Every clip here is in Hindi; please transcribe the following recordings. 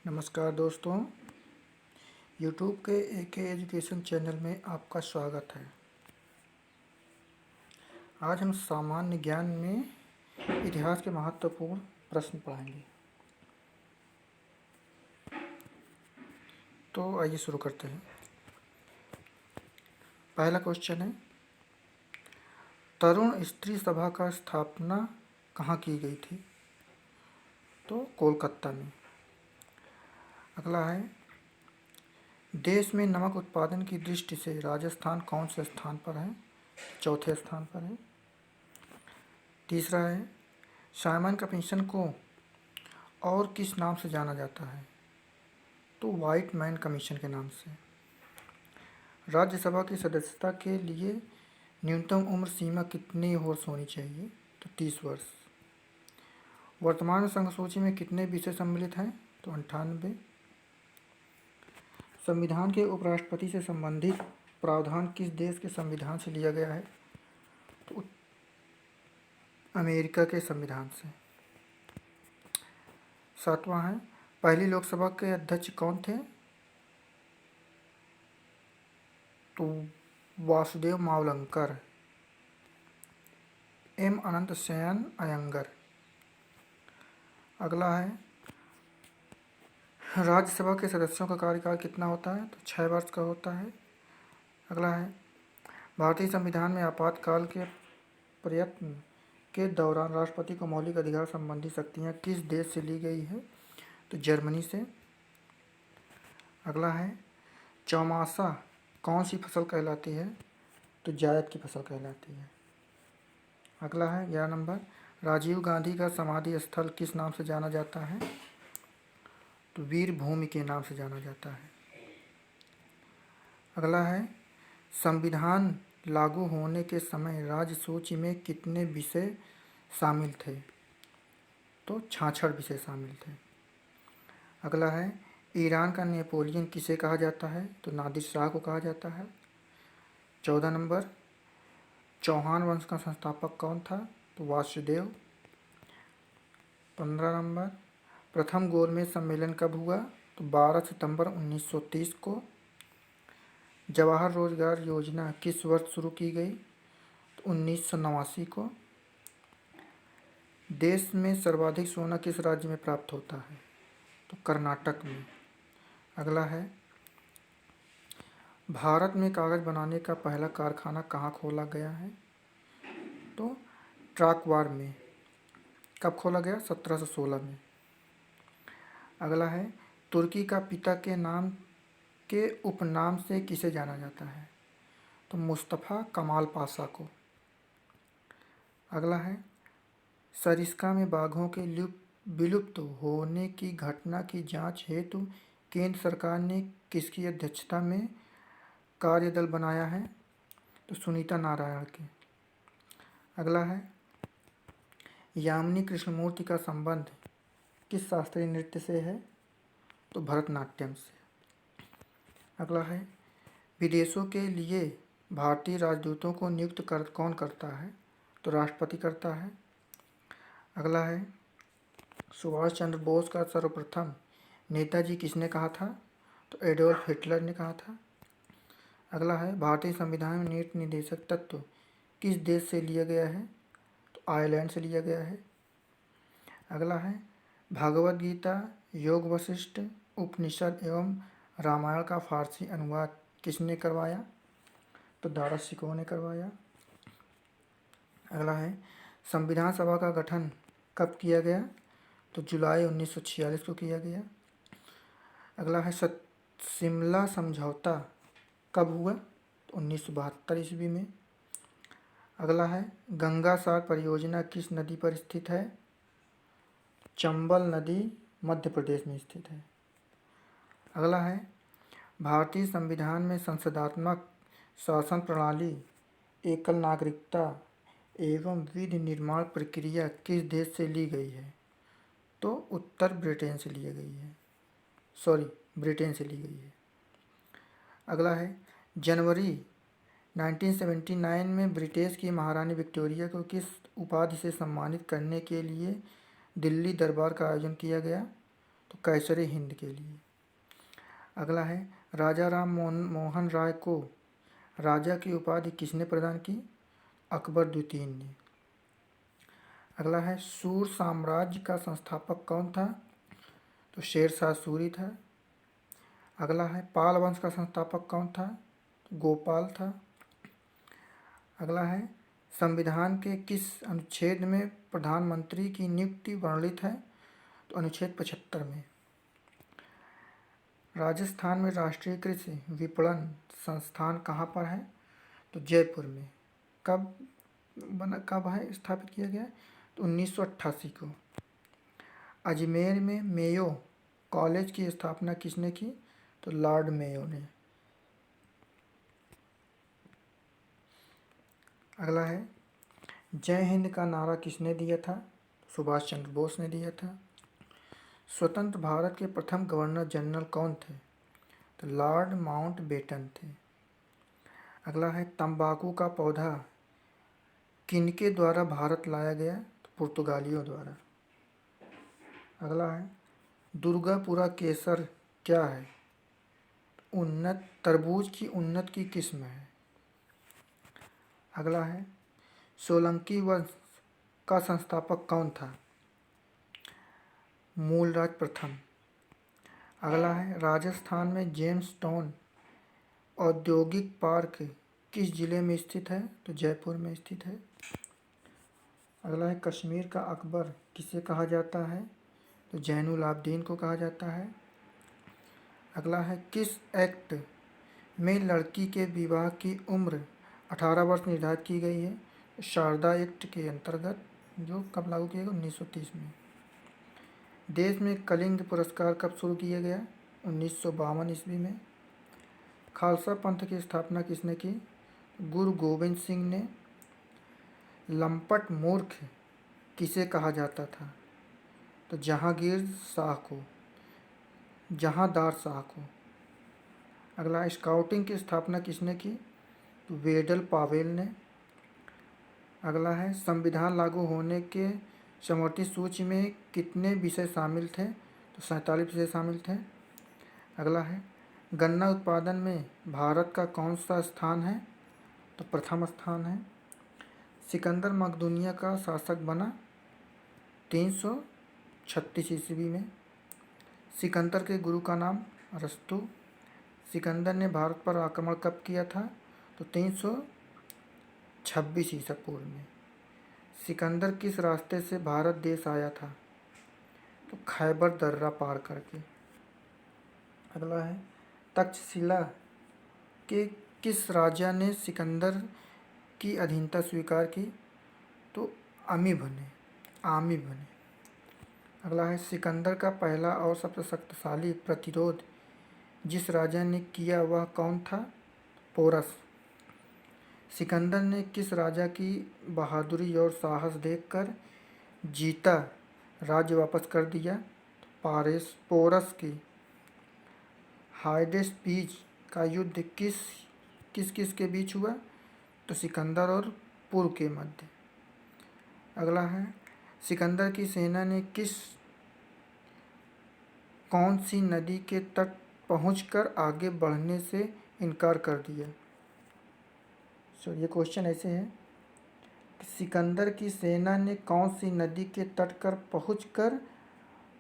नमस्कार दोस्तों, यूट्यूब के एके एजुकेशन चैनल में आपका स्वागत है। आज हम सामान्य ज्ञान में इतिहास के महत्वपूर्ण प्रश्न पढ़ेंगे। तो आइए शुरू करते हैं। पहला क्वेश्चन है, तरुण स्त्री सभा का स्थापना कहाँ की गई थी? तो कोलकाता में। अगला है, देश में नमक उत्पादन की दृष्टि से राजस्थान कौन से स्थान पर है? चौथे स्थान पर है। तीसरा है, साइमन कमीशन को और किस नाम से जाना जाता है? तो वाइट मैन कमीशन के नाम से। राज्यसभा की सदस्यता के लिए न्यूनतम उम्र सीमा कितनी वर्ष होनी चाहिए? तो 30 वर्ष। वर्तमान संघ सूची में कितने विषय सम्मिलित हैं? तो 98। संविधान के उपराष्ट्रपति से संबंधित प्रावधान किस देश के संविधान से लिया गया है? तो अमेरिका के संविधान से। सातवां है, पहली लोकसभा के अध्यक्ष कौन थे? तो वासुदेव मावलंकर, एम अनंत शयन अयंगर। अगला है, राज्यसभा के सदस्यों का कार्यकाल कितना होता है? तो 6 वर्ष का होता है। अगला है, भारतीय संविधान में आपातकाल के प्रयत्न के दौरान राष्ट्रपति को मौलिक अधिकार संबंधी शक्तियाँ किस देश से ली गई है? तो जर्मनी से। अगला है, चौमासा कौन सी फसल कहलाती है? तो जायद की फसल कहलाती है। अगला है 11 नंबर, राजीव गांधी का समाधि स्थल किस नाम से जाना जाता है? तो वीर भूमि के नाम से जाना जाता है। अगला है, संविधान लागू होने के समय राज्य सूची में कितने विषय शामिल थे? तो 66 विषय शामिल थे। अगला है, ईरान का नेपोलियन किसे कहा जाता है? तो नादिर शाह को कहा जाता है। 14 नंबर, चौहान वंश का संस्थापक कौन था? तो वासुदेव। 15 नंबर, प्रथम गोलमेज सम्मेलन कब हुआ? तो 12 सितंबर 1930 को। जवाहर रोजगार योजना किस वर्ष शुरू की गई? तो 1989 को। देश में सर्वाधिक सोना किस राज्य में प्राप्त होता है? तो कर्नाटक में। अगला है, भारत में कागज़ बनाने का पहला कारखाना कहाँ खोला गया है? तो ट्राकवार में। कब खोला गया? 1716 में। अगला है, तुर्की का पिता के नाम के उपनाम से किसे जाना जाता है? तो मुस्तफ़ा कमाल पाशा को। अगला है, सरिस्का में बाघों के विलुप्त होने की घटना की जांच हेतु केंद्र सरकार ने किसकी अध्यक्षता में कार्यदल बनाया है? तो सुनीता नारायण के। अगला है, यामिनी कृष्णमूर्ति का संबंध किस शास्त्रीय नृत्य से है? तो भरतनाट्यम से। अगला है, विदेशों के लिए भारतीय राजदूतों को नियुक्त कौन करता है? तो राष्ट्रपति करता है। अगला है, सुभाष चंद्र बोस का सर्वप्रथम नेताजी किसने कहा था? तो एडोल्फ हिटलर ने कहा था। अगला है, भारतीय संविधान में नीति निर्देशक तत्व किस देश से लिया गया है? तो आयरलैंड से लिया गया है। अगला है, भागवत गीता, योग वशिष्ठ, उपनिषद एवं रामायण का फारसी अनुवाद किसने करवाया? तो दारा शिकोह ने करवाया। अगला है, संविधान सभा का गठन कब किया गया? तो जुलाई 1946 को किया गया। अगला है, शिमला समझौता कब हुआ? तो 1972 ईस्वी में। अगला है, गंगा सागर परियोजना किस नदी पर स्थित है? चंबल नदी मध्य प्रदेश में स्थित है। अगला है, भारतीय संविधान में संसदात्मक शासन प्रणाली, एकल नागरिकता एवं विधि निर्माण प्रक्रिया किस देश से ली गई है? तो उत्तर ब्रिटेन से ली गई है। ब्रिटेन से ली गई है। अगला है, जनवरी 1979 में ब्रिटेन की महारानी विक्टोरिया को किस उपाधि से सम्मानित करने के लिए दिल्ली दरबार का आयोजन किया गया? तो कैसरे हिंद के लिए। अगला है राजा राम मोहन राय को राजा की उपाधि किसने प्रदान की? अकबर द्वितीय ने। अगला है सूर साम्राज्य का संस्थापक कौन था? तो शेरशाह सूरी था। अगला है पाल वंश का संस्थापक कौन था? गोपाल था। अगला है संविधान के किस अनुच्छेद में प्रधानमंत्री की नियुक्ति वर्णित है? तो अनुच्छेद 75 में। राजस्थान में राष्ट्रीय कृषि विपणन संस्थान कहाँ पर है? तो जयपुर में। कब है स्थापित किया गया? तो 1988 को। अजमेर में मेयो कॉलेज की स्थापना किसने की? तो लॉर्ड मेयो ने। अगला है जय हिंद का नारा किसने दिया था? सुभाष चंद्र बोस ने दिया था। स्वतंत्र भारत के प्रथम गवर्नर जनरल कौन थे? तो लॉर्ड माउंटबेटन थे। अगला है तंबाकू का पौधा किनके द्वारा भारत लाया गया? तो पुर्तगालियों द्वारा। अगला है दुर्गापुरा केसर क्या है? उन्नत तरबूज की उन्नत की किस्म है। अगला है सोलंकी वंश का संस्थापक कौन था? मूलराज प्रथम। अगला है राजस्थान में जेम्स टाउन औद्योगिक पार्क किस जिले में स्थित है? तो जयपुर में स्थित है। अगला है कश्मीर का अकबर किसे कहा जाता है? तो जैनुल आबदीन को कहा जाता है। अगला है किस एक्ट में लड़की के विवाह की उम्र 18 वर्ष निर्धारित की गई है? शारदा एक्ट के अंतर्गत, जो कब लागू किया गया? 1930 में। देश में कलिंग पुरस्कार कब शुरू किया गया? 1952 ईस्वी में। खालसा पंथ की स्थापना किसने की? गुरु गोविंद सिंह ने। लंपट मूर्ख किसे कहा जाता था? तो जहांगीर शाह को, जहांदार शाह को। अगला स्काउटिंग की स्थापना किसने की? तो वेडल पावेल ने। अगला है संविधान लागू होने के समवर्ती सूची में कितने विषय शामिल थे? तो 47 विषय शामिल थे। अगला है गन्ना उत्पादन में भारत का कौन सा स्थान है? तो प्रथम स्थान है। सिकंदर मकदूनिया का शासक बना 336 ईस्वी में। सिकंदर के गुरु का नाम अरस्तु। सिकंदर ने भारत पर आक्रमण कब किया था? तो 326 ईसा पूर्व में। सिकंदर किस रास्ते से भारत देश आया था? तो खैबर दर्रा पार करके। अगला है तक्षशिला के किस राजा ने सिकंदर की अधीनता स्वीकार की? तो आमिब ने। अगला है सिकंदर का पहला और सबसे शक्तिशाली प्रतिरोध जिस राजा ने किया वह कौन था? पोरस। सिकंदर ने किस राजा की बहादुरी और साहस देखकर जीता राज्य वापस कर दिया? पोरस की। हाइडेस्पीज का युद्ध किस किस के बीच हुआ? तो सिकंदर और पुर के मध्य। अगला है सिकंदर की सेना ने कौन सी नदी के तट पहुंचकर आगे बढ़ने से इनकार कर दिया? ये क्वेश्चन ऐसे है कि सिकंदर की सेना ने कौन सी नदी के तट पर पहुंचकर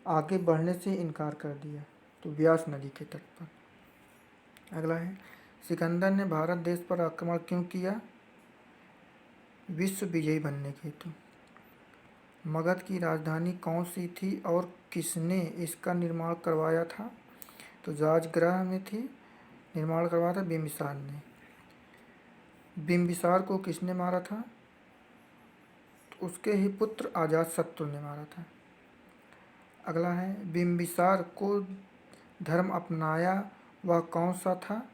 आगे बढ़ने से इनकार कर दिया? तो व्यास नदी के तट पर। अगला है सिकंदर ने भारत देश पर आक्रमण क्यों किया? विश्व विजयी बनने के हेतु। मगध की राजधानी कौन सी थी और किसने इसका निर्माण करवाया था? तो राजगृह में थी, निर्माण करवाया था बिंबिसार ने। बिंबिसार को किसने मारा था? तो उसके ही पुत्र अजातशत्रु ने मारा था। अगला है बिंबिसार को धर्म अपनाया वह कौन सा था?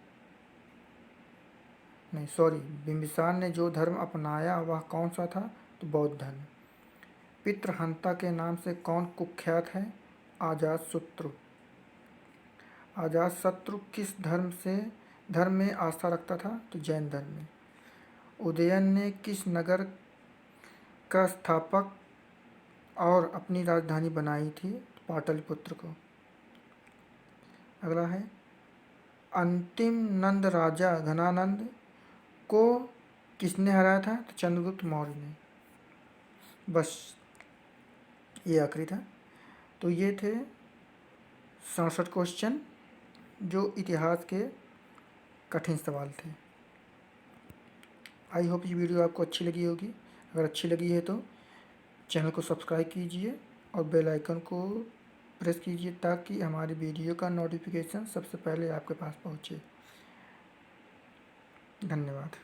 नहीं सॉरी, बिंबिसार ने जो धर्म अपनाया वह कौन सा था? तो बौद्ध धर्म। पितृहंता के नाम से कौन कुख्यात है? अजातशत्रु। अजातशत्रु किस धर्म में आस्था रखता था? तो जैन धर्म में। उदयन ने किस नगर का स्थापक और अपनी राजधानी बनाई थी? पाटलिपुत्र को। अगला है अंतिम नंद राजा घनानंद को किसने हराया था? तो चंद्रगुप्त मौर्य ने। बस ये आखिरी था। तो ये थे 67 क्वेश्चन जो इतिहास के कठिन सवाल थे। आई होप ये वीडियो आपको अच्छी लगी होगी। अगर अच्छी लगी है तो चैनल को सब्सक्राइब कीजिए और बेल आइकन को प्रेस कीजिए ताकि हमारी वीडियो का नोटिफिकेशन सबसे पहले आपके पास पहुंचे। धन्यवाद।